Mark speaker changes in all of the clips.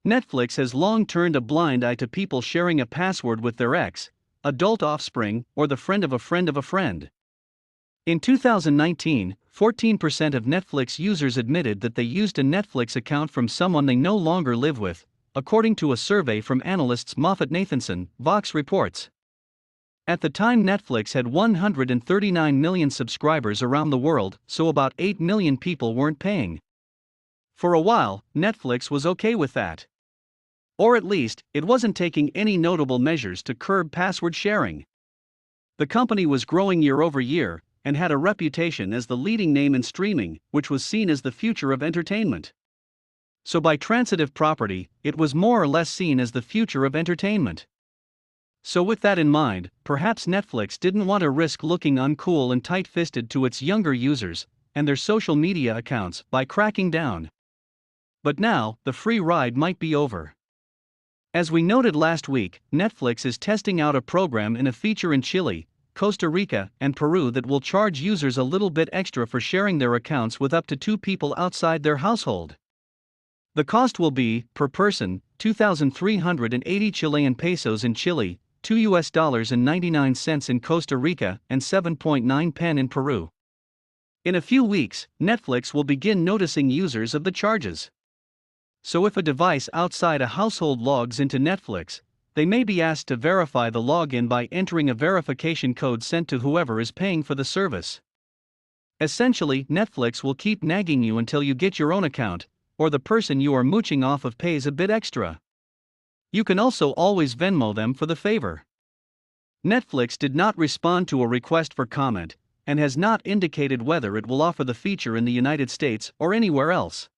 Speaker 1: Netflix has long turned a blind eye to people sharing a password with their ex, adult offspring, or the friend of a friend of a friend. In 2019, 14% of Netflix users admitted that they used a Netflix account from someone they no longer live with, according to a survey from analysts MoffettNathanson, Vox reports. At the time, Netflix had 139 million subscribers around the world, so about 8 million people weren't paying. For a while, Netflix was okay with that. Or at least, it wasn't taking any notable measures to curb password sharing. The company was growing year over year, and had a reputation as the leading name in streaming, which was seen as the future of entertainment. So by transitive property, it was more or less seen as the future of entertainment. So with that in mind, perhaps Netflix didn't want to risk looking uncool and tight-fisted to its younger users and their social media accounts by cracking down. But now, the free ride might be over. As we noted last week, Netflix is testing out a program in a feature in Chile, Costa Rica, and Peru that will charge users a little bit extra for sharing their accounts with up to 2 people outside their household. The cost will be, per person, 2,380 Chilean pesos in Chile, $2.99 in Costa Rica, and 7.9 pen in Peru. In a few weeks, Netflix will begin noticing users of the charges. So if a device outside a household logs into Netflix, they may be asked to verify the login by entering a verification code sent to whoever is paying for the service. Essentially, Netflix will keep nagging you until you get your own account, or the person you are mooching off of pays a bit extra. You can also always Venmo them for the favor. Netflix did not respond to a request for comment, and has not indicated whether it will offer the feature in the United States or anywhere else.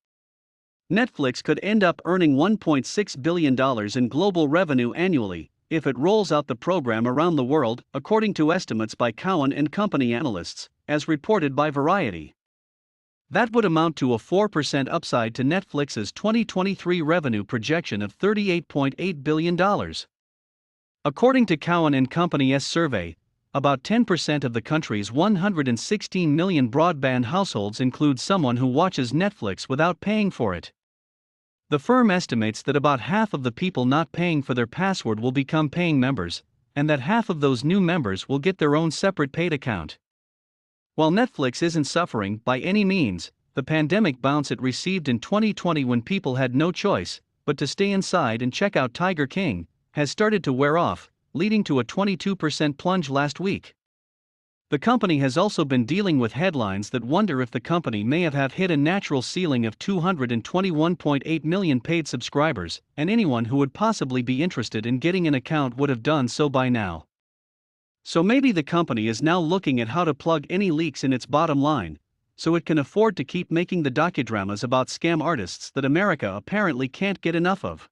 Speaker 1: Netflix could end up earning $1.6 billion in global revenue annually if it rolls out the program around the world, according to estimates by Cowen and Company analysts, as reported by Variety. That would amount to a 4% upside to Netflix's 2023 revenue projection of $38.8 billion. According to Cowen and Company's survey, about 10% of the country's 116 million broadband households include someone who watches Netflix without paying for it. The firm estimates that about half of the people not paying for their password will become paying members, and that half of those new members will get their own separate paid account. While Netflix isn't suffering by any means, the pandemic bounce it received in 2020 when people had no choice but to stay inside and check out Tiger King has started to wear off, leading to a 22% plunge last week. The company has also been dealing with headlines that wonder if the company may have hit a natural ceiling of 221.8 million paid subscribers, and anyone who would possibly be interested in getting an account would have done so by now. So maybe the company is now looking at how to plug any leaks in its bottom line, so it can afford to keep making the docudramas about scam artists that America apparently can't get enough of.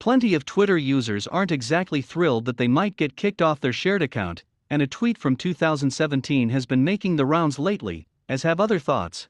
Speaker 1: Plenty of Twitter users aren't exactly thrilled that they might get kicked off their shared account, and a tweet from 2017 has been making the rounds lately, as have other thoughts.